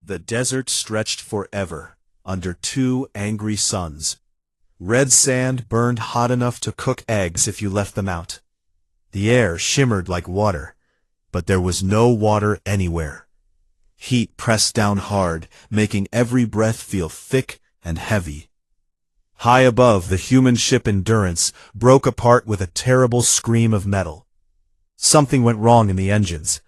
The desert stretched forever, under two angry suns. Red sand burned hot enough to cook eggs if you left them out. The air shimmered like water, but there was no water anywhere. Heat pressed down hard, making every breath feel thick and heavy. High above, the human ship Endurance broke apart with a terrible scream of metal. Something went wrong in the engines.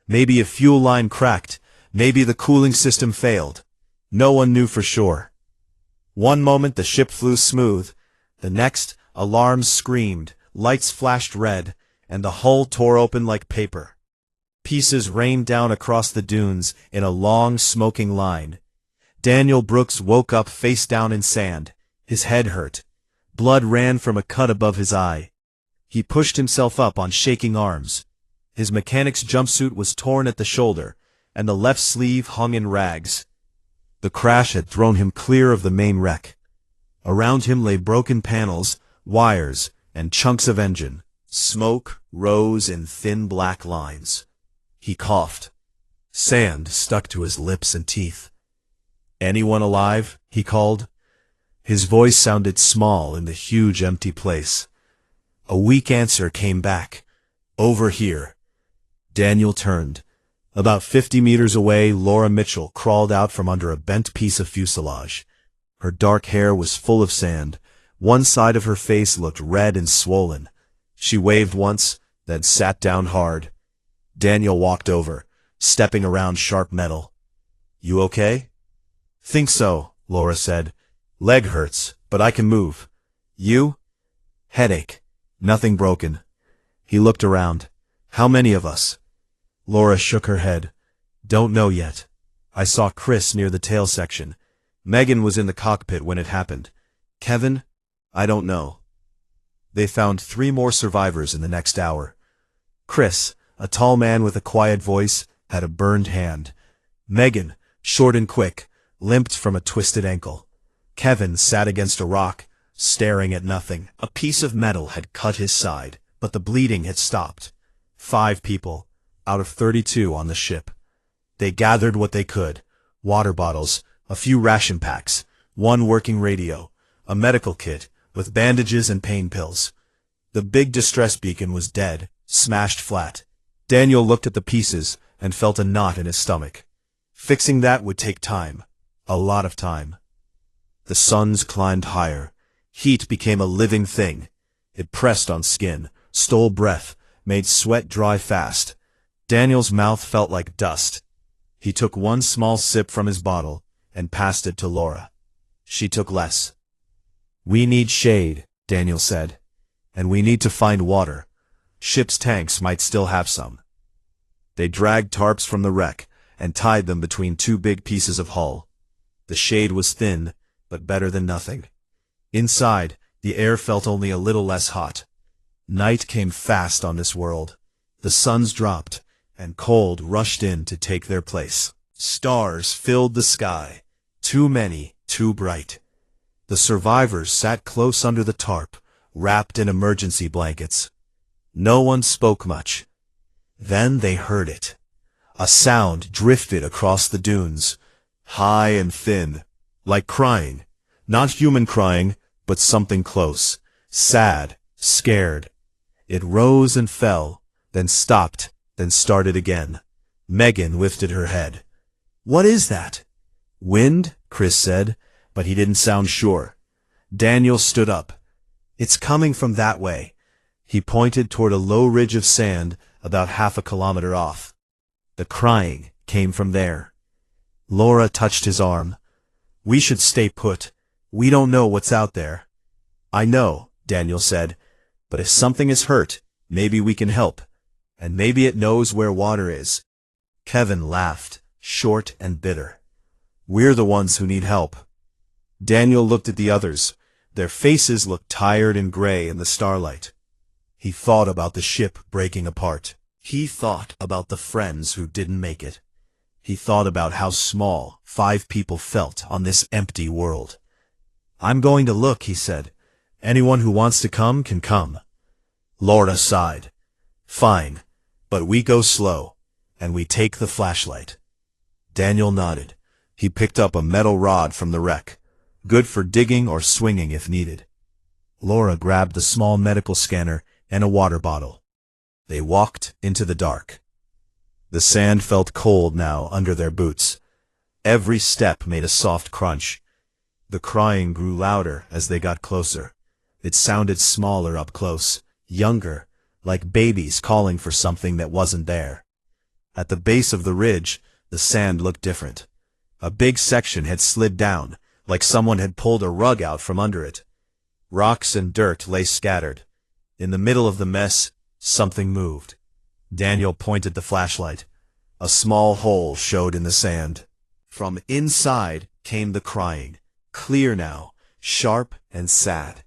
Maybe a fuel line cracked, maybe the cooling system failed. No one knew for sure. One moment the ship flew smooth, the next alarms screamed, lights flashed red, and the hull tore open like paper. Pieces rained down across the dunes in a long, smoking line. Daniel Brooks woke up face down in sand. His head hurt. Blood ran from a cut above his eye. He pushed himself up on shaking arms. His mechanic's jumpsuit was torn at the shoulder, and the left sleeve hung in rags. The crash had thrown him clear of the main wreck. Around him lay broken panels, wires, and chunks of engine. Smoke rose in thin black lines. He coughed. Sand stuck to his lips and teeth. "Anyone alive?" he called. His voice sounded small in the huge empty place. A weak answer came back. "Over here." Daniel turned. About 50 meters away, Laura Mitchell crawled out from under a bent piece of fuselage. Her dark hair was full of sand. One side of her face looked red and swollen. She waved once, then sat down hard. Daniel walked over, stepping around sharp metal. "You okay?" "Think so," Laura said. "Leg hurts, but I can move." "You?" "Headache. Nothing broken." He looked around. "How many of us?" Laura shook her head. "Don't know yet. I saw Chris near the tail section. Megan was in the cockpit when it happened. Kevin? I don't know." They found 3 more survivors in the next hour. Chris, a tall man with a quiet voice, had a burned hand. Megan, short and quick, limped from a twisted ankle. Kevin sat against a rock, staring at nothing. A piece of metal had cut his side, but the bleeding had stopped. 5 people, out of 32 on the ship. They gathered what they could: water bottles, a few ration packs, 1 working radio, a medical kit with bandages and pain pills. The big distress beacon was dead, smashed flat. Daniel looked at the pieces and felt a knot in his stomach. Fixing that would take time, a lot of time. The suns climbed higher. Heat became a living thing. It pressed on skin, stole breath, made sweat dry fast. Daniel's mouth felt like dust. He took 1 small sip from his bottle and passed it to Laura. She took less. "We need shade," Daniel said. "And we need to find water. Ship's tanks might still have some." They dragged tarps from the wreck and tied them between 2 big pieces of hull. The shade was thin, but better than nothing. Inside, the air felt only a little less hot. Night came fast on this world. The suns dropped, and cold rushed in to take their place. Stars filled the sky. Too many, too bright. The survivors sat close under the tarp, wrapped in emergency blankets. No one spoke much. Then they heard it. A sound drifted across the dunes, high and thin, like crying. Not human crying, but something close, sad, scared. It rose and fell, then stopped, then started again. Megan lifted her head. "What is that?" "Wind," Chris said, but he didn't sound sure. Daniel stood up. "It's coming from that way." He pointed toward a low ridge of sand about half a kilometer off. The crying came from there. Laura touched his arm. "We should stay put. We don't know what's out there." "I know," Daniel said, "but if something is hurt, maybe we can help. And maybe it knows where water is." Kevin laughed, short and bitter. "We're the ones who need help." Daniel looked at the others. Their faces looked tired and gray in the starlight. He thought about the ship breaking apart. He thought about the friends who didn't make it. He thought about how small 5 people felt on this empty world. "I'm going to look," he said. "Anyone who wants to come can come." Laura sighed. "Fine, but we go slow, and we take the flashlight." Daniel nodded. He picked up a metal rod from the wreck, good for digging or swinging if needed. Laura grabbed the small medical scanner and a water bottle. They walked into the dark. The sand felt cold now under their boots. Every step made a soft crunch. The crying grew louder as they got closer. It sounded smaller up close, younger, like babies calling for something that wasn't there. At the base of the ridge, the sand looked different. A big section had slid down, like someone had pulled a rug out from under it. Rocks and dirt lay scattered. In the middle of the mess, something moved. Daniel pointed the flashlight. A small hole showed in the sand. From inside came the crying, clear now, sharp and sad.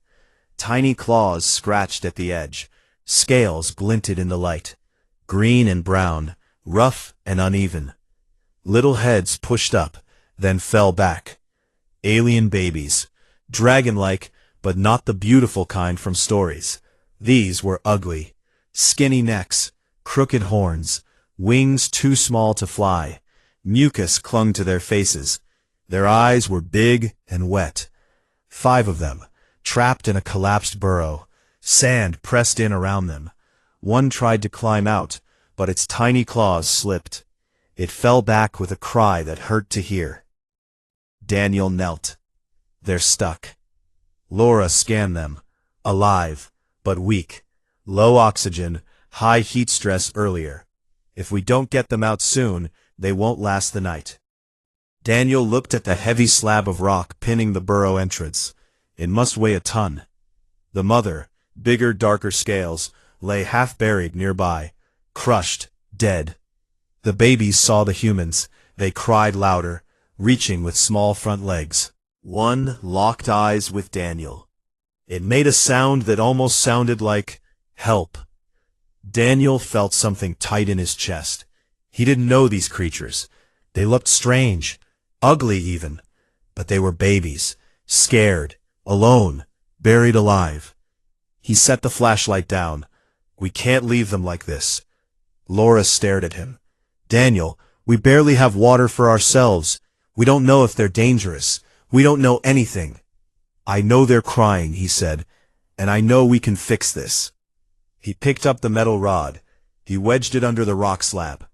Tiny claws scratched at the edge. Scales glinted in the light, green and brown, rough and uneven. Little heads pushed up, then fell back. Alien babies, dragon-like, but not the beautiful kind from stories. These were ugly. Skinny necks, crooked horns, wings too small to fly. Mucus clung to their faces. Their eyes were big and wet. 5 of them, trapped in a collapsed burrow. Sand pressed in around them. One tried to climb out, but its tiny claws slipped. It fell back with a cry that hurt to hear. Daniel knelt. They're stuck. Laura scanned them. Alive, but weak. Low oxygen, high heat stress earlier. If we don't get them out soon, they won't last the night. Daniel looked at the heavy slab of rock pinning the burrow entrance. It must weigh a ton. The mother, bigger, darker scales, lay half-buried nearby, crushed, dead. The babies saw the humans. They cried louder, reaching with small front legs. One locked eyes with Daniel. It made a sound that almost sounded like help. Daniel felt something tight in his chest. He didn't know these creatures. They looked strange, ugly even, but they were babies, scared, alone, buried alive. He set the flashlight down. We can't leave them like this. Laura stared at him. Daniel, we barely have water for ourselves. We don't know if they're dangerous. We don't know anything. I know they're crying, he said, and I know we can fix this. He picked up the metal rod. He wedged it under the rock slab.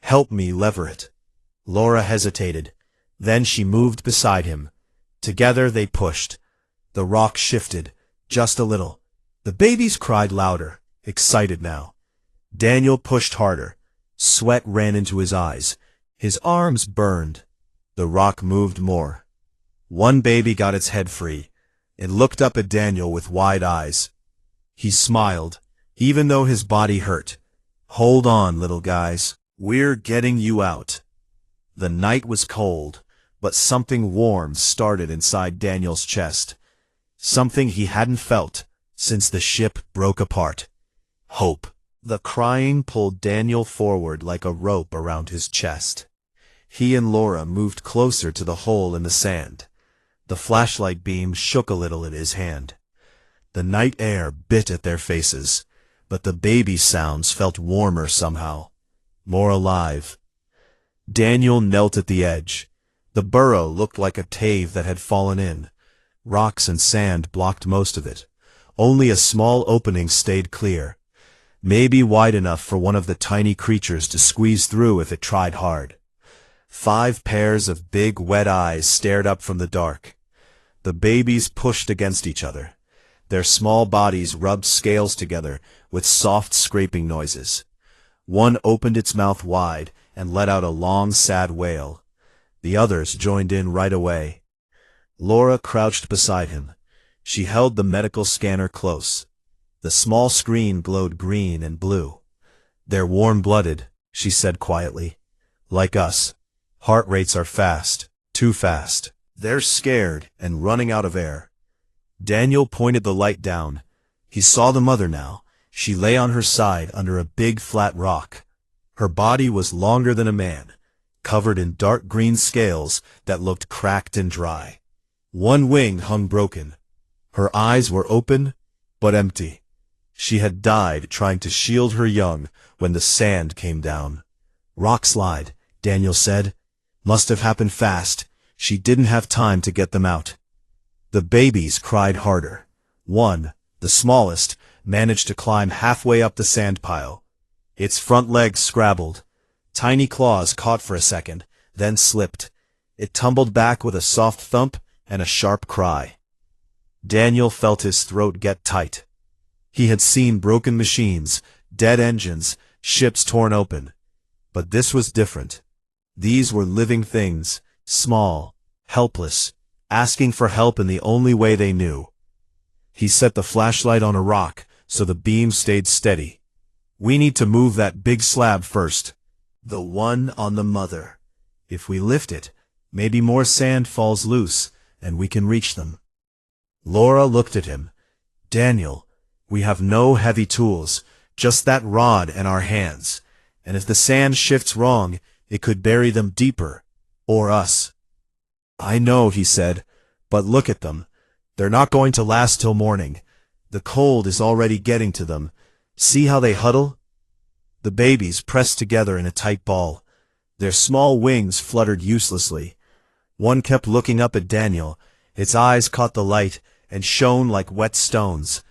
Help me lever it. Laura hesitated. Then she moved beside him. Together they pushed. The rock shifted, just a little. The babies cried louder, excited now. Daniel pushed harder. Sweat ran into his eyes. His arms burned. The rock moved more. One baby got its head free. It looked up at Daniel with wide eyes. He smiled, even though his body hurt. Hold on, little guys. We're getting you out. The night was cold, but something warm started inside Daniel's chest. Something he hadn't felt since the ship broke apart. Hope. The crying pulled Daniel forward like a rope around his chest. He and Laura moved closer to the hole in the sand. The flashlight beam shook a little in his hand. The night air bit at their faces, but the baby sounds felt warmer somehow, more alive. Daniel knelt at the edge. The burrow looked like a cave that had fallen in. Rocks and sand blocked most of it. Only a small opening stayed clear, maybe wide enough for one of the tiny creatures to squeeze through if it tried hard. 5 pairs of big, wet eyes stared up from the dark. The babies pushed against each other. Their small bodies rubbed scales together with soft scraping noises. One opened its mouth wide and let out a long, sad wail. The others joined in right away. Laura crouched beside him. She held the medical scanner close. The small screen glowed green and blue. They're warm-blooded, she said quietly. Like us. Heart rates are fast, too fast. They're scared and running out of air. Daniel pointed the light down. He saw the mother now. She lay on her side under a big flat rock. Her body was longer than a man, covered in dark green scales that looked cracked and dry. One wing hung broken. Her eyes were open, but empty. She had died trying to shield her young when the sand came down. Rock slide, Daniel said. Must have happened fast. She didn't have time to get them out. The babies cried harder. One, the smallest, managed to climb halfway up the sand pile. Its front legs scrabbled. Tiny claws caught for a second, then slipped. It tumbled back with a soft thump and a sharp cry. Daniel felt his throat get tight. He had seen broken machines, dead engines, ships torn open. But this was different. These were living things, small, helpless, asking for help in the only way they knew. He set the flashlight on a rock so the beam stayed steady. We need to move that big slab first. The one on the mother. If we lift it, maybe more sand falls loose and we can reach them. Laura looked at him. Daniel, we have no heavy tools, just that rod and our hands. And if the sand shifts wrong, it could bury them deeper. Or us. I know, he said, but look at them. They're not going to last till morning. The cold is already getting to them. See how they huddle? The babies pressed together in a tight ball. Their small wings fluttered uselessly. One kept looking up at Daniel. Its eyes caught the light and shone like wet stones.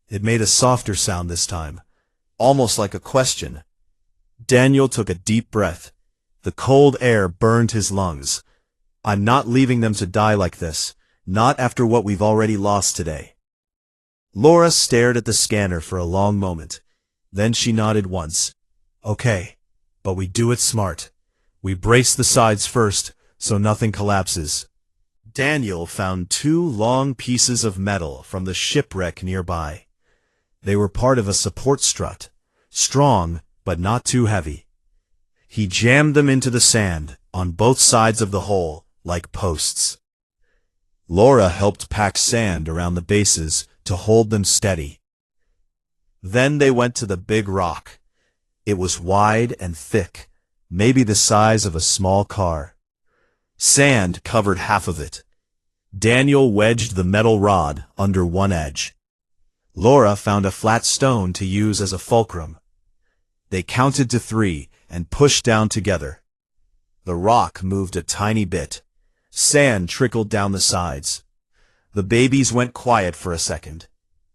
It made a softer sound this time, almost like a question. Daniel took a deep breath. The cold air burned his lungs. I'm not leaving them to die like this, not after what we've already lost today. Laura stared at the scanner for a long moment. Then she nodded once. Okay, but we do it smart. We brace the sides first, so nothing collapses. Daniel found two long pieces of metal from the shipwreck nearby. They were part of a support strut, strong but not too heavy. He jammed them into the sand on both sides of the hole, like posts. Laura helped pack sand around the bases to hold them steady. Then they went to the big rock. It was wide and thick, maybe the size of a small car. Sand covered half of it. Daniel wedged the metal rod under one edge. Laura found a flat stone to use as a fulcrum. They counted to 3 and pushed down together. The rock moved a tiny bit. Sand trickled down the sides. The babies went quiet for a second.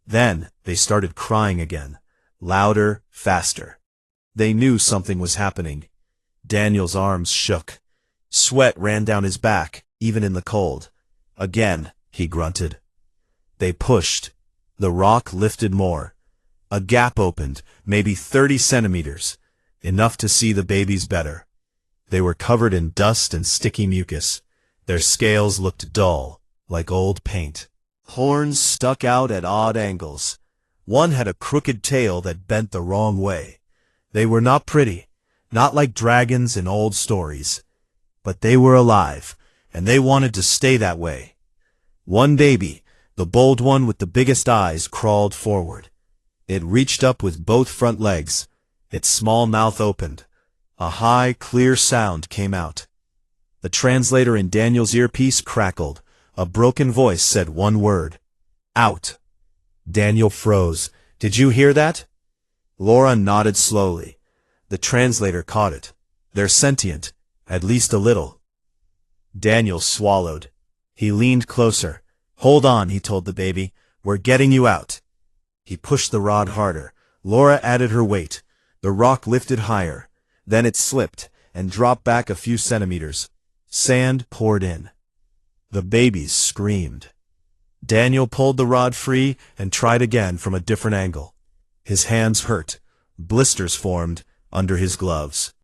Then they started crying again, louder, faster. They knew something was happening. Daniel's arms shook. Sweat ran down his back, even in the cold. Again, he grunted. They pushed. The rock lifted more. A gap opened, maybe 30 centimeters, enough to see the babies better. They were covered in dust and sticky mucus. Their scales looked dull, like old paint. Horns stuck out at odd angles. One had a crooked tail that bent the wrong way. They were not pretty, not like dragons in old stories. But they were alive, and they wanted to stay that way. One baby, the bold one with the biggest eyes, crawled forward. It reached up with both front legs. Its small mouth opened. A high, clear sound came out. The translator in Daniel's earpiece crackled. A broken voice said one word. Out. Daniel froze. Did you hear that? Laura nodded slowly. The translator caught it. They're sentient, at least a little. Daniel swallowed. He leaned closer. Hold on, he told the baby. We're getting you out. He pushed the rod harder. Laura added her weight. The rock lifted higher. Then it slipped and dropped back a few centimeters. Sand poured in. The babies screamed. Daniel pulled the rod free and tried again from a different angle. His hands hurt. Blisters formed under his gloves.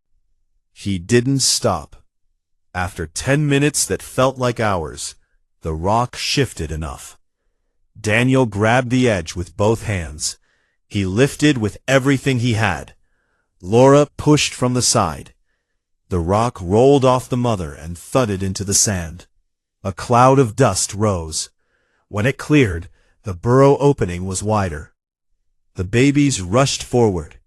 He didn't stop. After 10 minutes that felt like hours, the rock shifted enough. Daniel grabbed the edge with both hands. He lifted with everything he had. Laura pushed from the side. The rock rolled off the mother and thudded into the sand. A cloud of dust rose. When it cleared, the burrow opening was wider. The babies rushed forward.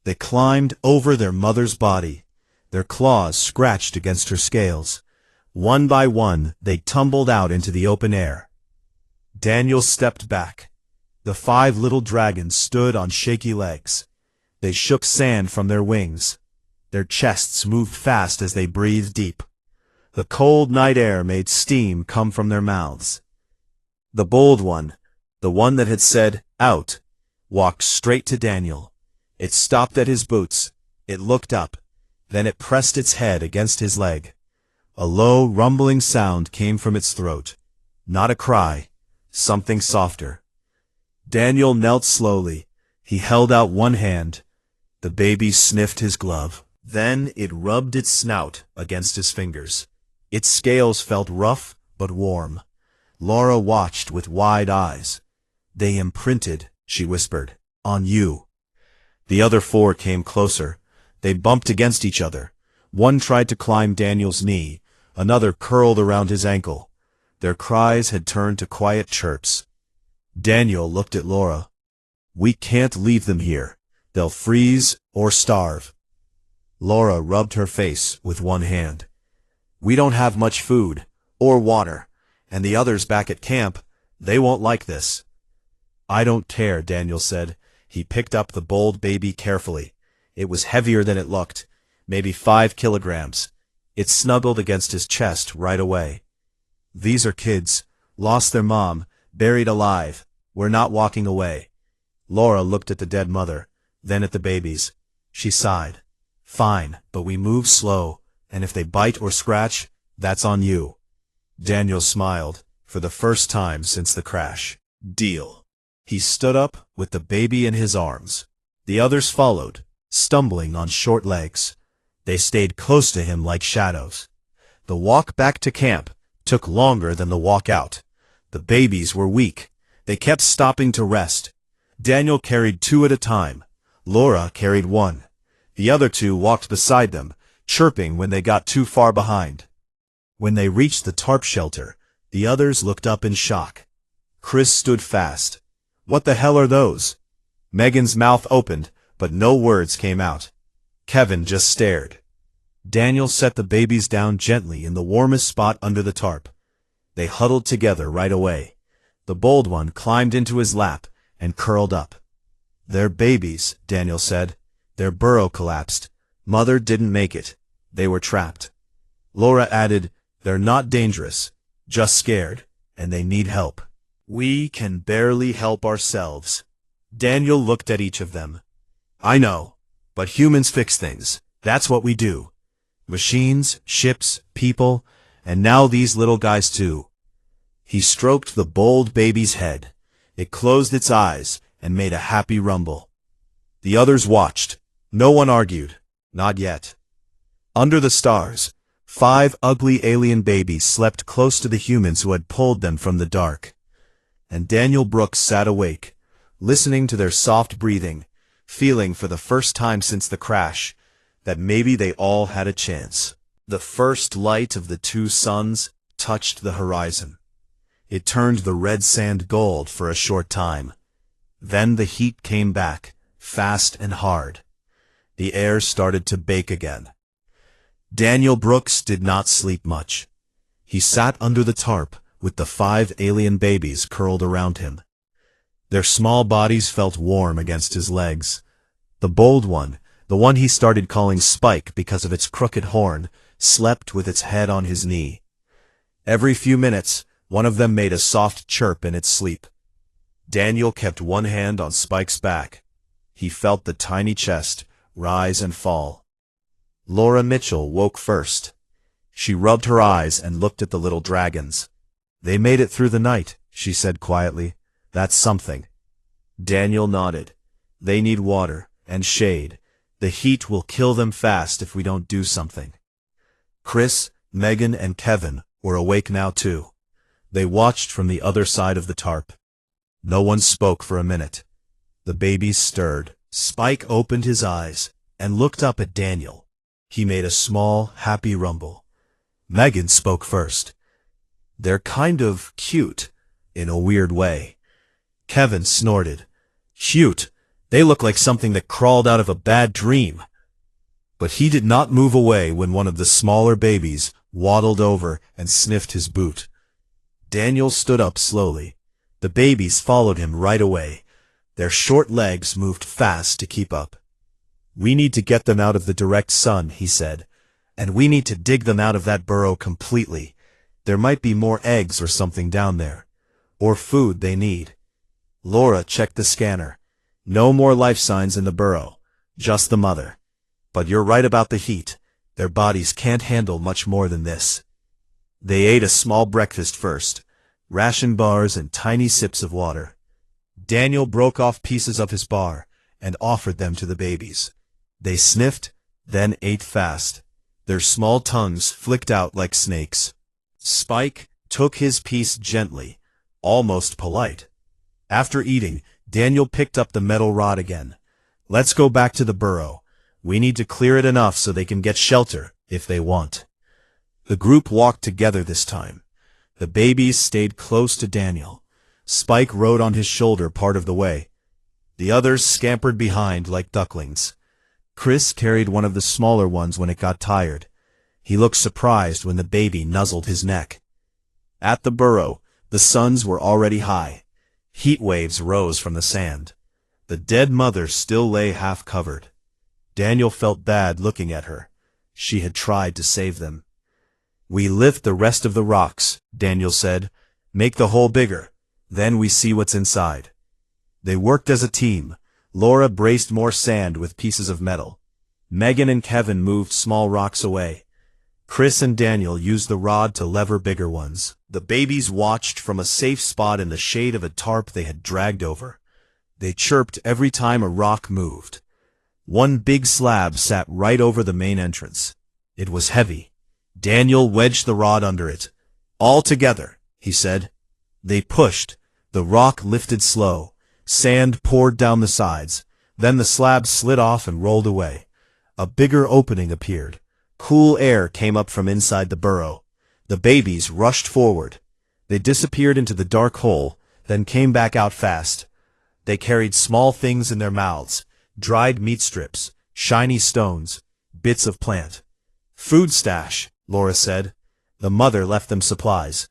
They climbed over their mother's body. Their claws scratched against her scales. One by one, they tumbled out into the open air. Daniel stepped back. The 5 little dragons stood on shaky legs. They shook sand from their wings. Their chests moved fast as they breathed deep. The cold night air made steam come from their mouths. The bold one, the one that had said, "Out," walked straight to Daniel. It stopped at his boots. It looked up. Then it pressed its head against his leg. A low, rumbling sound came from its throat. Not a cry. Something softer. Daniel knelt slowly. He held out one hand. The baby sniffed his glove. Then it rubbed its snout against his fingers. Its scales felt rough but warm. Laura watched with wide eyes. "They imprinted," she whispered, "on you." The other four came closer. They bumped against each other. One tried to climb Daniel's knee. Another curled around his ankle. Their cries had turned to quiet chirps. Daniel looked at Laura. "We can't leave them here. They'll freeze or starve." Laura rubbed her face with one hand. "We don't have much food, or water, and the others back at camp, they won't like this." "I don't care," Daniel said. He picked up the bold baby carefully. It was heavier than it looked, maybe 5 kilograms. It snuggled against his chest right away. "These are kids, lost their mom, buried alive. We're not walking away." Laura looked at the dead mother, then at the babies. She sighed. "Fine, but we move slow, and if they bite or scratch, that's on you." Daniel smiled, for the first time since the crash. "Deal." He stood up with the baby in his arms. The others followed, stumbling on short legs. They stayed close to him like shadows. The walk back to camp took longer than the walk out. The babies were weak. They kept stopping to rest. Daniel carried 2 at a time. Laura carried 1. The other 2 walked beside them, chirping when they got too far behind. When they reached the tarp shelter, the others looked up in shock. Chris stood fast. "What the hell are those?" Megan's mouth opened, but no words came out. Kevin just stared. Daniel set the babies down gently in the warmest spot under the tarp. They huddled together right away. The bold one climbed into his lap and curled up. "They're babies," Daniel said. "Their burrow collapsed. Mother didn't make it. They were trapped." Laura added, "They're not dangerous, just scared, and they need help. We can barely help ourselves." Daniel looked at each of them. "I know, but humans fix things. That's what we do. Machines, ships, people, and now these little guys too." He stroked the bold baby's head. It closed its eyes and made a happy rumble. The others watched. No one argued. Not yet. Under the stars, 5 ugly alien babies slept close to the humans who had pulled them from the dark. And Daniel Brooks sat awake, listening to their soft breathing, feeling for the first time since the crash that maybe they all had a chance. The first light of the 2 suns touched the horizon. It turned the red sand gold for a short time. Then the heat came back, fast and hard. The air started to bake again. Daniel Brooks did not sleep much. He sat under the tarp with the 5 alien babies curled around him. Their small bodies felt warm against his legs. The bold one, the one he started calling Spike because of its crooked horn, slept with its head on his knee. Every few minutes, one of them made a soft chirp in its sleep. Daniel kept one hand on Spike's back. He felt the tiny chest rise and fall. Laura Mitchell woke first. She rubbed her eyes and looked at the little dragons. "They made it through the night," she said quietly. "That's something." Daniel nodded. "They need water and shade. The heat will kill them fast if we don't do something." Chris, Megan, and Kevin were awake now too. They watched from the other side of the tarp. No one spoke for a minute. The babies stirred. Spike opened his eyes and looked up at Daniel. He made a small, happy rumble. Megan spoke first. "They're kind of cute, in a weird way." Kevin snorted. "Cute? They look like something that crawled out of a bad dream." But he did not move away when one of the smaller babies waddled over and sniffed his boot. Daniel stood up slowly. The babies followed him right away. Their short legs moved fast to keep up. "We need to get them out of the direct sun," he said. And we need to dig them out of that burrow completely. There might be more eggs or something down there. Or food they need. Laura checked the scanner. No more life signs in the burrow. Just the mother. But you're right about the heat. Their bodies can't handle much more than this. They ate a small breakfast first. Ration bars and tiny sips of water. Daniel broke off pieces of his bar and offered them to the babies. They sniffed, then ate fast. Their small tongues flicked out like snakes. Spike took his piece gently, almost polite. After eating, Daniel picked up the metal rod again. Let's go back to the burrow. We need to clear it enough so they can get shelter, if they want. The group walked together this time. The babies stayed close to Daniel. Spike rode on his shoulder part of the way. The others scampered behind like ducklings. Chris carried one of the smaller ones when it got tired. He looked surprised when the baby nuzzled his neck. At the burrow, the suns were already high. Heat waves rose from the sand. The dead mother still lay half covered. Daniel felt bad looking at her. She had tried to save them. We lift the rest of the rocks, Daniel said. Make the hole bigger. Then we see what's inside. They worked as a team. Laura braced more sand with pieces of metal. Megan and Kevin moved small rocks away. Chris and Daniel used the rod to lever bigger ones. The babies watched from a safe spot in the shade of a tarp they had dragged over. They chirped every time a rock moved. One big slab sat right over the main entrance. It was heavy. Daniel wedged the rod under it. All together, he said. They pushed. The rock lifted slow. Sand poured down the sides. Then the slab slid off and rolled away. A bigger opening appeared. Cool air came up from inside the burrow. The babies rushed forward. They disappeared into the dark hole, then came back out fast. They carried small things in their mouths. Dried meat strips, shiny stones, bits of plant. Food stash, Laura said. The mother left them supplies.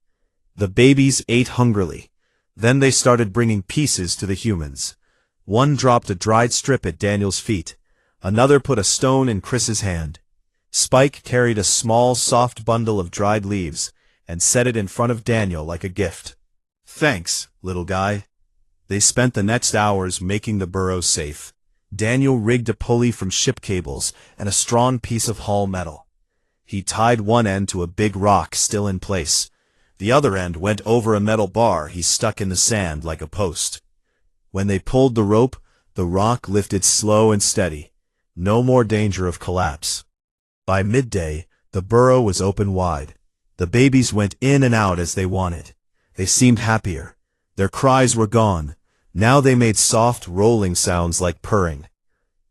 The babies ate hungrily. Then they started bringing pieces to the humans. One dropped a dried strip at Daniel's feet. Another put a stone in Chris's hand. Spike carried a small, soft bundle of dried leaves and set it in front of Daniel like a gift. Thanks, little guy. They spent the next hours making the burrow safe. Daniel rigged a pulley from ship cables and a strong piece of hull metal. He tied one end to a big rock still in place. The other end went over a metal bar he stuck in the sand like a post. When they pulled the rope, the rock lifted slow and steady. No more danger of collapse. By midday, the burrow was open wide. The babies went in and out as they wanted. They seemed happier. Their cries were gone. Now they made soft, rolling sounds like purring.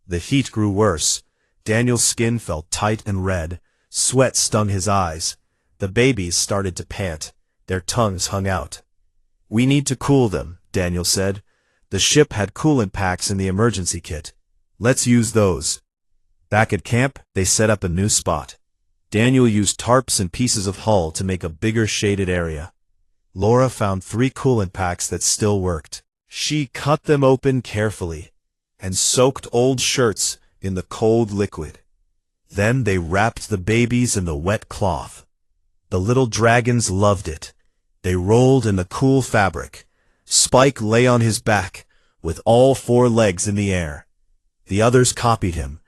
The heat grew worse. Daniel's skin felt tight and red. Sweat stung his eyes. The babies started to pant. Their tongues hung out. We need to cool them, Daniel said. The ship had coolant packs in the emergency kit. Let's use those. Back at camp, they set up a new spot. Daniel used tarps and pieces of hull to make a bigger shaded area. Laura found 3 coolant packs that still worked. She cut them open carefully and soaked old shirts in the cold liquid. Then they wrapped the babies in the wet cloth. The little dragons loved it. They rolled in the cool fabric. Spike lay on his back, with all 4 legs in the air. The others copied him,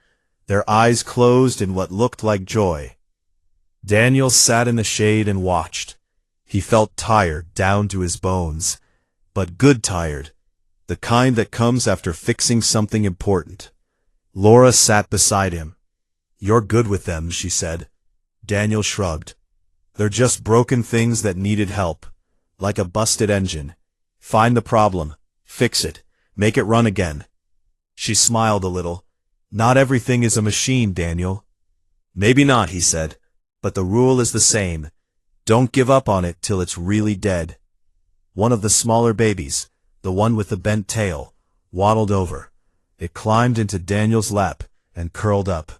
their eyes closed in what looked like joy. Daniel sat in the shade and watched. He felt tired down to his bones, but good tired, the kind that comes after fixing something important. Laura sat beside him. You're good with them, she said. Daniel shrugged. They're just broken things that needed help, like a busted engine. Find the problem, fix it, make it run again. She smiled a little. Not everything is a machine, Daniel. Maybe not, he said, but the rule is the same. Don't give up on it till it's really dead. One of the smaller babies, the one with the bent tail, waddled over. It climbed into Daniel's lap and curled up.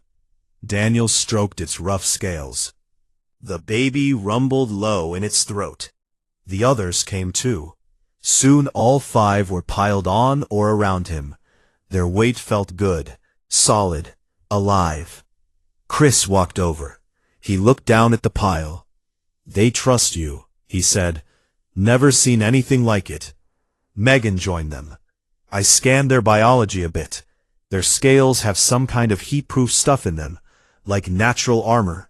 Daniel stroked its rough scales. The baby rumbled low in its throat. The others came too. Soon all 5 were piled on or around him. Their weight felt good, solid, alive. Chris walked over. He looked down at the pile. "They trust you," he said. "Never seen anything like it." Megan joined them. "I scanned their biology a bit. Their scales have some kind of heat-proof stuff in them, like natural armor.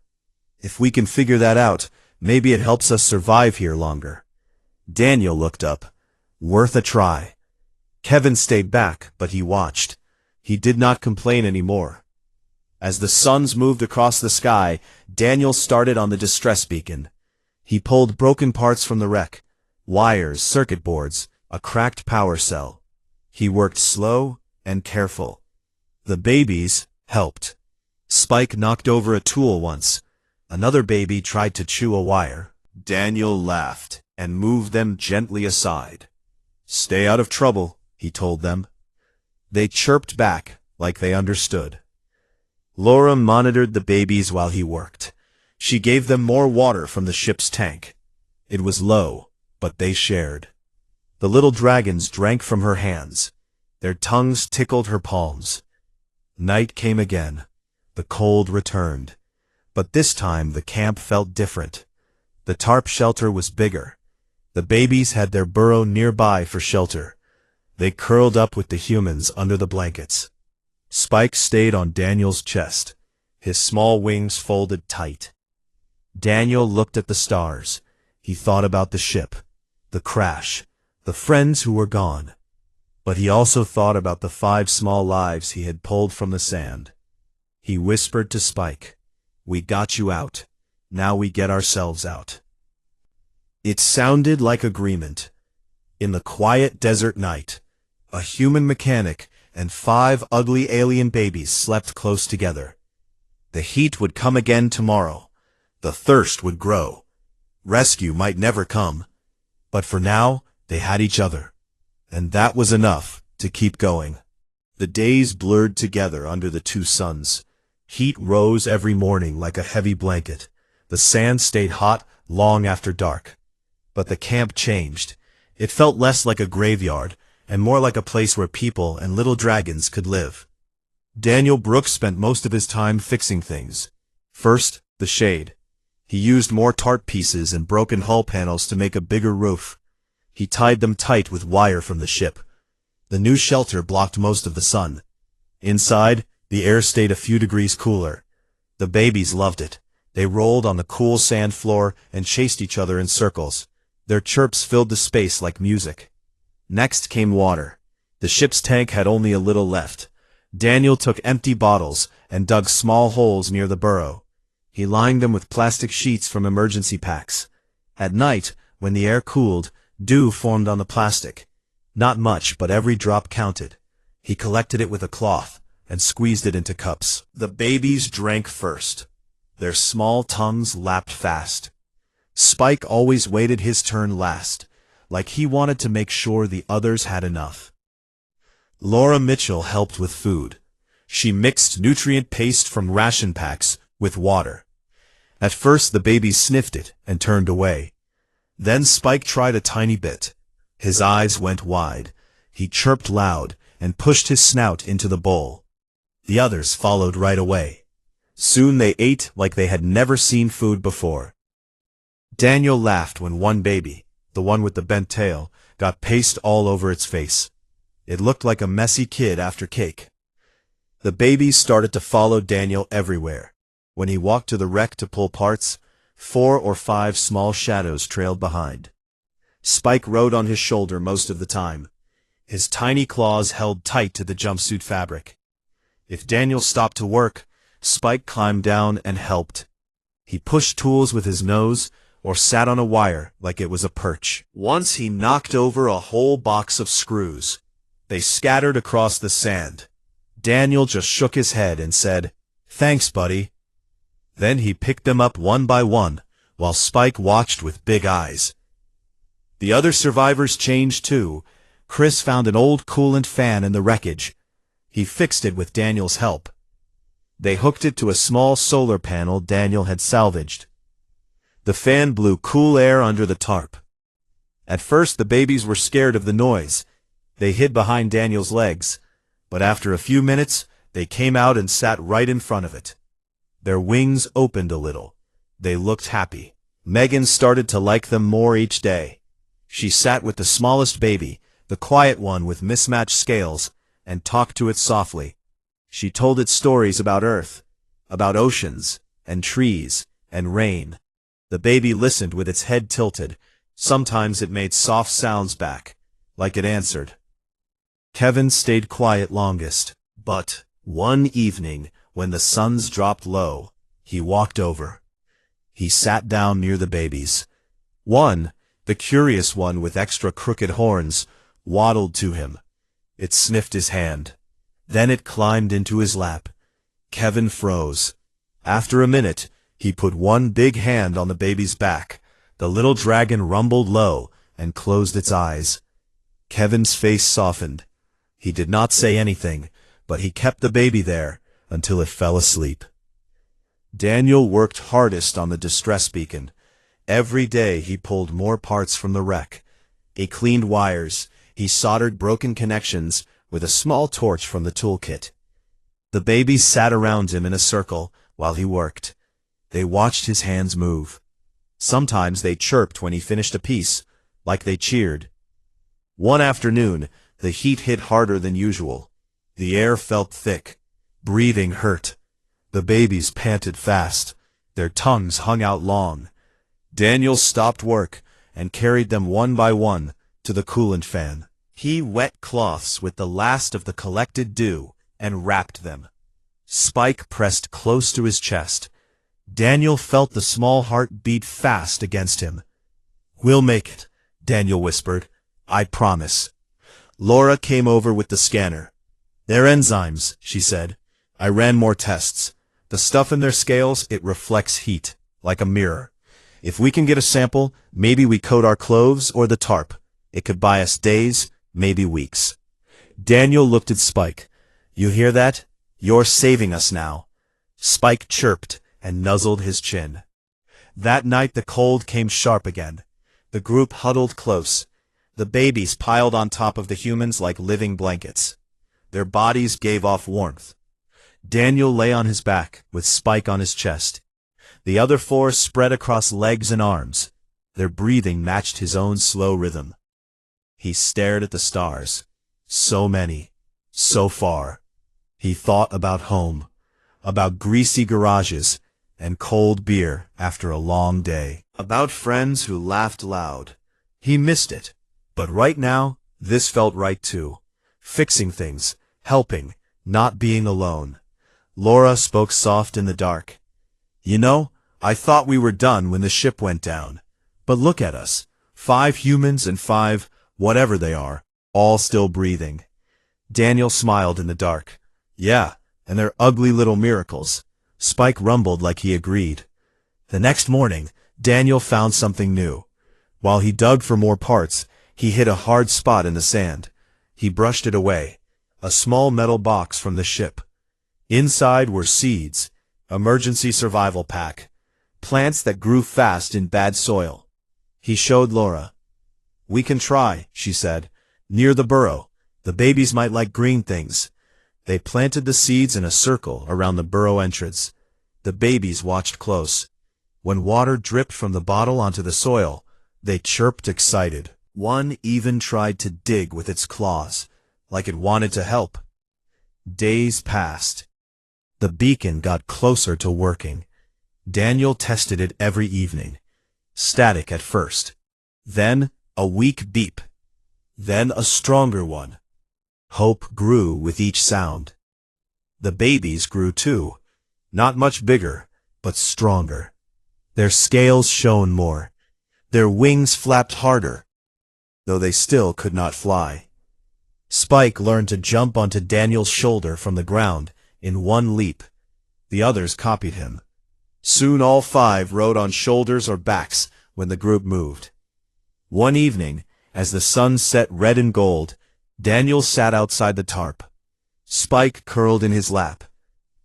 If we can figure that out, maybe it helps us survive here longer." Daniel looked up. "Worth a try." Kevin stayed back, but he watched. He did not complain anymore. As the suns moved across the sky, Daniel started on the distress beacon. He pulled broken parts from the wreck, wires, circuit boards, a cracked power cell. He worked slow and careful. The babies helped. Spike knocked over a tool once. Another baby tried to chew a wire. Daniel laughed and moved them gently aside. "Stay out of trouble," he told them. They chirped back like they understood. Laura monitored the babies while he worked. She gave them more water from the ship's tank. It was low, but they shared. The little dragons drank from her hands. Their tongues tickled her palms. Night came again. The cold returned. But this time the camp felt different. The tarp shelter was bigger. The babies had their burrow nearby for shelter. They curled up with the humans under the blankets. Spike stayed on Daniel's chest, his small wings folded tight. Daniel looked at the stars. He thought about the ship, the crash, the friends who were gone. But he also thought about the 5 small lives he had pulled from the sand. He whispered to Spike, "We got you out. Now we get ourselves out." It sounded like agreement. In the quiet desert night, a human mechanic and 5 ugly alien babies slept close together. The heat would come again tomorrow. The thirst would grow. Rescue might never come. But for now, they had each other. And that was enough to keep going. The days blurred together under the 2 suns. Heat rose every morning like a heavy blanket. The sand stayed hot long after dark. But the camp changed. It felt less like a graveyard, and more like a place where people and little dragons could live. Daniel Brooks spent most of his time fixing things. First, the shade. He used more tarp pieces and broken hull panels to make a bigger roof. He tied them tight with wire from the ship. The new shelter blocked most of the sun. Inside, the air stayed a few degrees cooler. The babies loved it. They rolled on the cool sand floor and chased each other in circles. Their chirps filled the space like music. Next came water. The ship's tank had only a little left. Daniel took empty bottles and dug small holes near the burrow. He lined them with plastic sheets from emergency packs. At night, when the air cooled, dew formed on the plastic. Not much, but every drop counted. He collected it with a cloth and squeezed it into cups. The babies drank first. Their small tongues lapped fast. Spike always waited his turn last, like he wanted to make sure the others had enough. Laura Mitchell helped with food. She mixed nutrient paste from ration packs with water. At first the babies sniffed it and turned away. Then Spike tried a tiny bit. His eyes went wide. He chirped loud and pushed his snout into the bowl. The others followed right away. Soon they ate like they had never seen food before. Daniel laughed when one baby, the one with the bent tail, got paste all over its face. It looked like a messy kid after cake. The babies started to follow Daniel everywhere. When he walked to the wreck to pull parts, 4 or 5 small shadows trailed behind. Spike rode on his shoulder most of the time. His tiny claws held tight to the jumpsuit fabric. If Daniel stopped to work, Spike climbed down and helped. He pushed tools with his nose, or sat on a wire like it was a perch. Once he knocked over a whole box of screws. They scattered across the sand. Daniel just shook his head and said, "Thanks, buddy." Then he picked them up one by one, while Spike watched with big eyes. The other survivors changed too. Chris found an old coolant fan in the wreckage. He fixed it with Daniel's help. They hooked it to a small solar panel Daniel had salvaged. The fan blew cool air under the tarp. At first the babies were scared of the noise. They hid behind Daniel's legs, but after a few minutes they came out and sat right in front of it. Their wings opened a little. They looked happy. Megan started to like them more each day. She sat with the smallest baby, the quiet one with mismatched scales, and talked to it softly. She told it stories about Earth, about oceans, and trees, and rain. The baby listened with its head tilted. Sometimes it made soft sounds back, like it answered. Kevin stayed quiet longest, but one evening, when the suns dropped low, he walked over. He sat down near the babies. One, the curious one with extra crooked horns, waddled to him. It sniffed his hand. Then it climbed into his lap. Kevin froze. After a minute, he put one big hand on the baby's back. The little dragon rumbled low and closed its eyes. Kevin's face softened. He did not say anything, but he kept the baby there until it fell asleep. Daniel worked hardest on the distress beacon. Every day he pulled more parts from the wreck. He cleaned wires. He soldered broken connections with a small torch from the toolkit. The babies sat around him in a circle while he worked. They watched his hands move. Sometimes they chirped when he finished a piece, like they cheered. One afternoon, the heat hit harder than usual. The air felt thick. Breathing hurt. The babies panted fast. Their tongues hung out long. Daniel stopped work and carried them one by one to the coolant fan. He wet cloths with the last of the collected dew and wrapped them. Spike pressed close to his chest. Daniel felt the small heart beat fast against him. "We'll make it," Daniel whispered. "I promise." Laura came over with the scanner. "They're enzymes," she said. "I ran more tests. The stuff in their scales, it reflects heat, like a mirror. If we can get a sample, maybe we coat our clothes or the tarp. It could buy us days, maybe weeks." Daniel looked at Spike. "You hear that? You're saving us now." Spike chirped and nuzzled his chin. That night the cold came sharp again. The group huddled close. The babies piled on top of the humans like living blankets. Their bodies gave off warmth. Daniel lay on his back, with Spike on his chest. The other four spread across legs and arms. Their breathing matched his own slow rhythm. He stared at the stars. So many. So far. He thought about home. About greasy garages and cold beer after a long day. About friends who laughed loud. He missed it. But right now, this felt right too. Fixing things, helping, not being alone. Laura spoke soft in the dark. "You know, I thought we were done when the ship went down. But look at us. 5 humans and 5, whatever they are, all still breathing." Daniel smiled in the dark. "Yeah, and they're ugly little miracles." Spike rumbled like he agreed. The next morning, Daniel found something new. While he dug for more parts, he hit a hard spot in the sand. He brushed it away. A small metal box from the ship. Inside were seeds, emergency survival pack, plants that grew fast in bad soil. He showed Laura. "We can try," she said. "Near the burrow. The babies might like green things." They planted the seeds in a circle around the burrow entrance. The babies watched close. When water dripped from the bottle onto the soil, they chirped excited. One even tried to dig with its claws, like it wanted to help. Days passed. The beacon got closer to working. Daniel tested it every evening. Static at first. Then a weak beep. Then a stronger one. Hope grew with each sound. The babies grew too. Not much bigger, but stronger. Their scales shone more. Their wings flapped harder, though they still could not fly. Spike learned to jump onto Daniel's shoulder from the ground in one leap. The others copied him. Soon all 5 rode on shoulders or backs when the group moved. One evening, as the sun set red and gold, Daniel sat outside the tarp. Spike curled in his lap.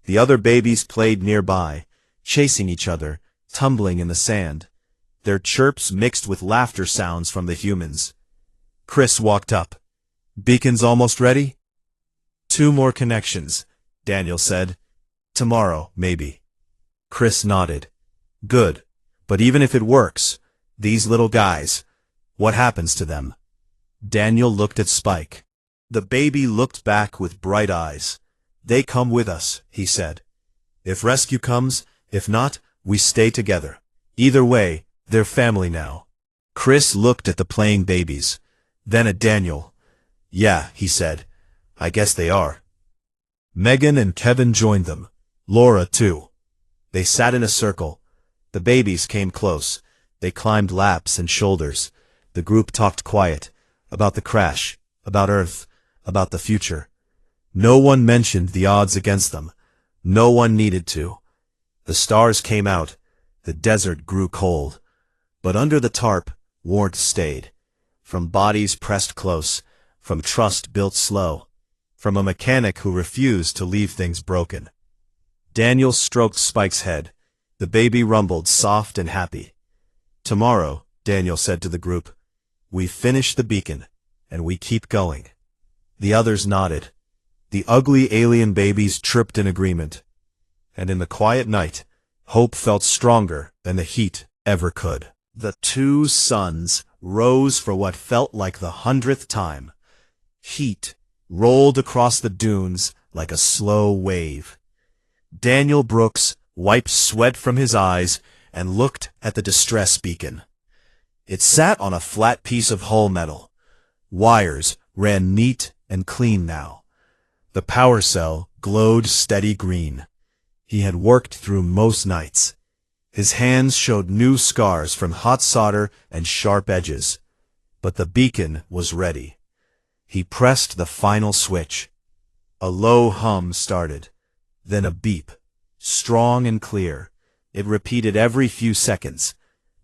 The other babies played nearby, chasing each other, tumbling in the sand. Their chirps mixed with laughter sounds from the humans. Chris walked up. "Beacon's almost ready?" "2 more connections," Daniel said. "Tomorrow, maybe." Chris nodded. Good. But even if it works, these little guys, what happens to them? Daniel looked at Spike. The baby looked back with bright eyes. They come with us, he said. If rescue comes, if not, we stay together. Either way, they're family now. Chris looked at the playing babies, then at Daniel. Yeah, he said. I guess they are. Megan and Kevin joined them. Laura, too. They sat in a circle. The babies came close. They climbed laps and shoulders. The group talked quiet, about the crash, about Earth, about the future. No one mentioned the odds against them. No one needed to. The stars came out. The desert grew cold. But under the tarp, warmth stayed. From bodies pressed close, from trust built slow, from a mechanic who refused to leave things broken. Daniel stroked Spike's head. The baby rumbled, soft and happy. Tomorrow, Daniel said to the group, we finish the beacon, and we keep going. The others nodded. The ugly alien babies chirped in agreement. And in the quiet night, hope felt stronger than the heat ever could. The two suns rose for what felt like the 100th time. Heat rolled across the dunes like a slow wave. Daniel Brooks wiped sweat from his eyes and looked at the distress beacon. It sat on a flat piece of hull metal. Wires ran neat and clean now. The power cell glowed steady green. He had worked through most nights. His hands showed new scars from hot solder and sharp edges. But the beacon was ready. He pressed the final switch. A low hum started, then a beep, strong and clear. It repeated every few seconds.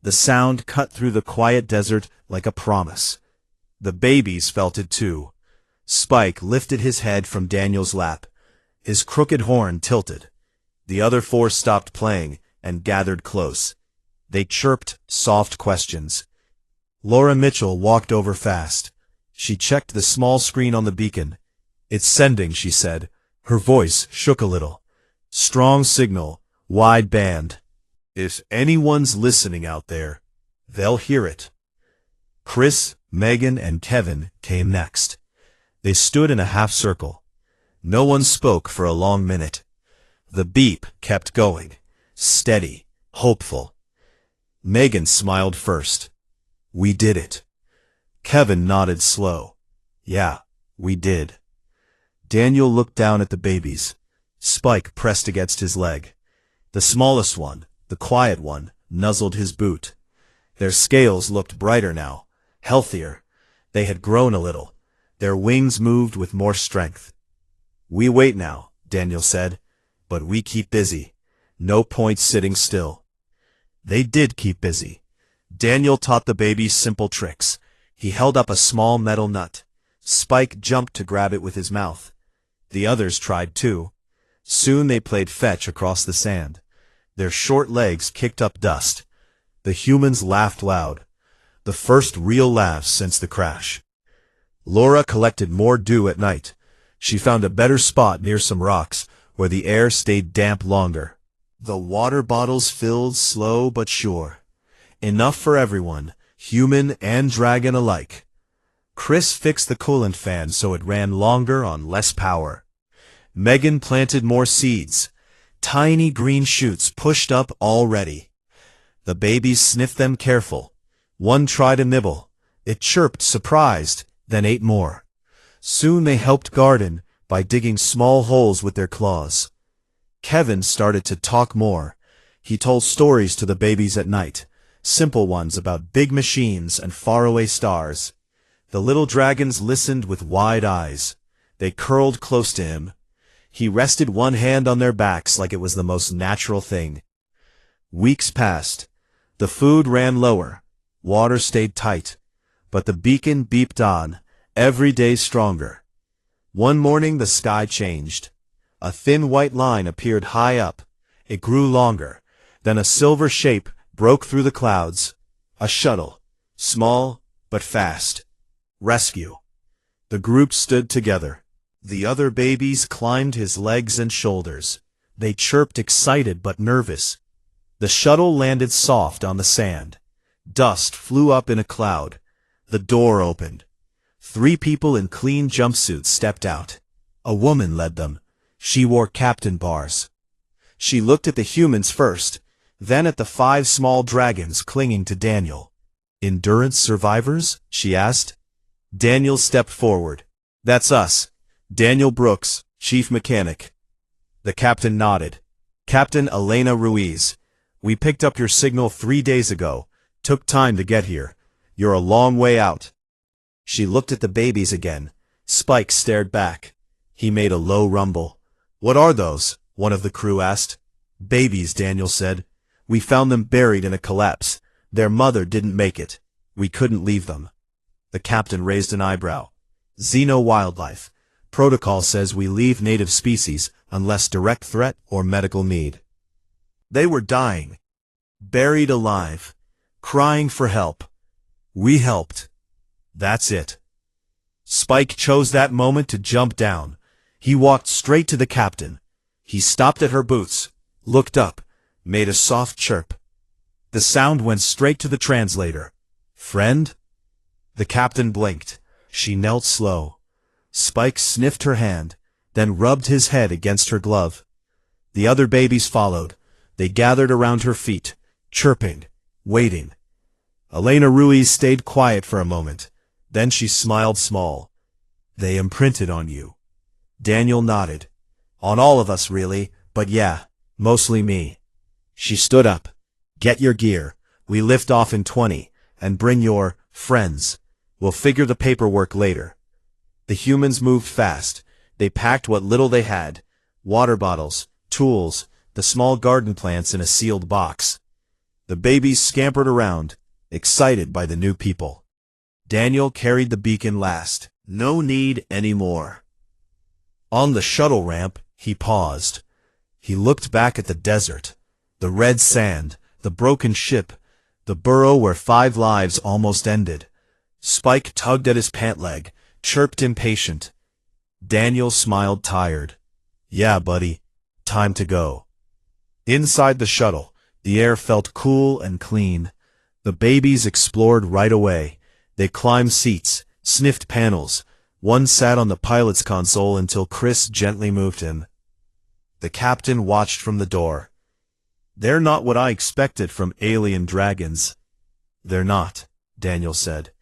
The sound cut through the quiet desert like a promise. The babies felt it too. Spike lifted his head from Daniel's lap. His crooked horn tilted. The other four stopped playing and gathered close. They chirped soft questions. Laura Mitchell walked over fast. She checked the small screen on the beacon. It's sending, she said. Her voice shook a little. Strong signal, wide band. If anyone's listening out there, they'll hear it. Chris, Megan, and Kevin came next. They stood in a half circle. No one spoke for a long minute. The beep kept going, steady, hopeful. Megan smiled first. We did it. Kevin nodded slow. Yeah, we did. Daniel looked down at the babies. Spike pressed against his leg. The smallest one, the quiet one, nuzzled his boot. Their scales looked brighter now, healthier. They had grown a little. Their wings moved with more strength. We wait now, Daniel said, but we keep busy. No point sitting still. They did keep busy. Daniel taught the babies simple tricks. He held up a small metal nut. Spike jumped to grab it with his mouth. The others tried too. Soon they played fetch across the sand. Their short legs kicked up dust. The humans laughed loud. The first real laughs since the crash. Laura collected more dew at night. She found a better spot near some rocks where the air stayed damp longer. The water bottles filled slow but sure. Enough for everyone, human and dragon alike. Chris fixed the coolant fan so it ran longer on less power. Megan planted more seeds. Tiny green shoots pushed up already. The babies sniffed them careful. One tried a nibble. It chirped surprised, then ate more. Soon they helped garden by digging small holes with their claws. Kevin started to talk more. He told stories to the babies at night, simple ones about big machines and faraway stars. The little dragons listened with wide eyes. They curled close to him. He rested one hand on their backs like it was the most natural thing. Weeks passed. The food ran lower. Water stayed tight. But the beacon beeped on, every day stronger. One morning the sky changed. A thin white line appeared high up. It grew longer. Then a silver shape broke through the clouds. A shuttle. Small, but fast. Rescue. The group stood together. The other babies climbed his legs and shoulders. They chirped excited but nervous. The shuttle landed soft on the sand. Dust flew up in a cloud. The door opened. 3 people in clean jumpsuits stepped out. A woman led them. She wore captain bars. She looked at the humans first, then at the 5 small dragons clinging to Daniel. "Endurance survivors?" she asked. Daniel stepped forward. "That's us. Daniel Brooks, chief mechanic." The captain nodded. "Captain Elena Ruiz. We picked up your signal 3 days ago. Took time to get here. You're a long way out." She looked at the babies again. Spike stared back. He made a low rumble. "What are those?" one of the crew asked. "Babies," Daniel said. "We found them buried in a collapse. Their mother didn't make it. We couldn't leave them." The captain raised an eyebrow. "Xeno-wildlife. Protocol says we leave native species unless direct threat or medical need." They were dying. Buried alive. Crying for help. We helped. That's it. Spike chose that moment to jump down. He walked straight to the captain. He stopped at her boots, looked up, made a soft chirp. The sound went straight to the translator. "Friend?" The captain blinked. She knelt slow. Spike sniffed her hand, then rubbed his head against her glove. The other babies followed. They gathered around her feet, chirping, waiting. Elena Ruiz stayed quiet for a moment. Then she smiled small. "They imprinted on you." Daniel nodded. "On all of us, really, but yeah, mostly me." She stood up. "Get your gear. We lift off in 20, and bring your friends. We'll figure the paperwork later." The humans moved fast. They packed what little they had, water bottles, tools, the small garden plants in a sealed box. The babies scampered around, excited by the new people. Daniel carried the beacon last. No need anymore. On the shuttle ramp, he paused. He looked back at the desert, the red sand, the broken ship, the burrow where 5 lives almost ended. Spike tugged at his pant leg, chirped impatient. Daniel smiled tired. "Yeah, buddy. Time to go." Inside the shuttle, the air felt cool and clean. The babies explored right away. They climbed seats, sniffed panels. One sat on the pilot's console until Chris gently moved him. The captain watched from the door. "They're not what I expected from alien dragons." "They're not," Daniel said.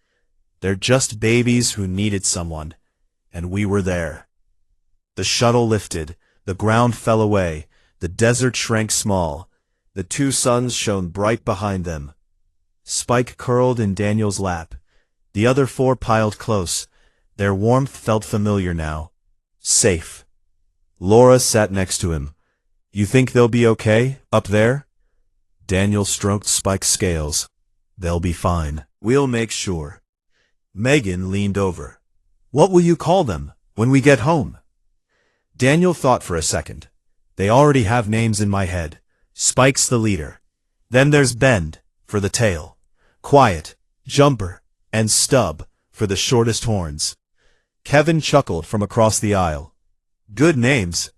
"They're just babies who needed someone, and we were there." The shuttle lifted. The ground fell away. The desert shrank small. The 2 suns shone bright behind them. Spike curled in Daniel's lap. The other 4 piled close. Their warmth felt familiar now. Safe. Laura sat next to him. "You think they'll be okay, up there?" Daniel stroked Spike's scales. "They'll be fine. We'll make sure." Megan leaned over. "What will you call them when we get home?" Daniel thought for a second. "They already have names in my head. Spike's the leader. Then there's Bend, for the tail. Quiet, Jumper, and Stub, for the shortest horns." Kevin chuckled from across the aisle. "Good names."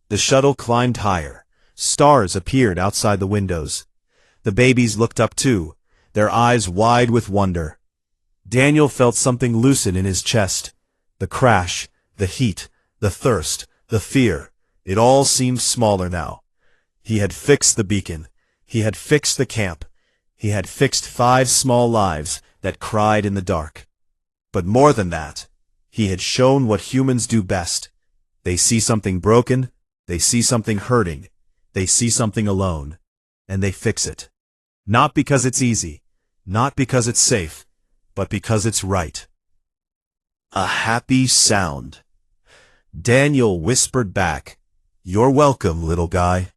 The shuttle climbed higher. Stars appeared outside the windows. The babies looked up too, their eyes wide with wonder. Daniel felt something loosen in his chest. The crash, the heat, the thirst, the fear. It all seemed smaller now. He had fixed the beacon. He had fixed the camp. He had fixed 5 small lives that cried in the dark. But more than that, he had shown what humans do best. They see something broken, they see something hurting, they see something alone, and they fix it. Not because it's easy, not because it's safe, but because it's right. A happy sound. Daniel whispered back, "You're welcome, little guy."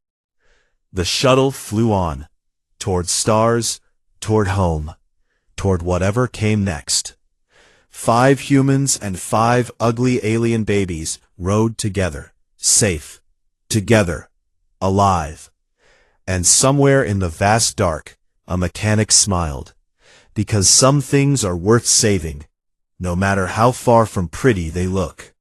The shuttle flew on, toward stars, toward home, toward whatever came next. 5 humans and 5 ugly alien babies rode together, safe, together, alive. And somewhere in the vast dark, a mechanic smiled, because some things are worth saving, no matter how far from pretty they look.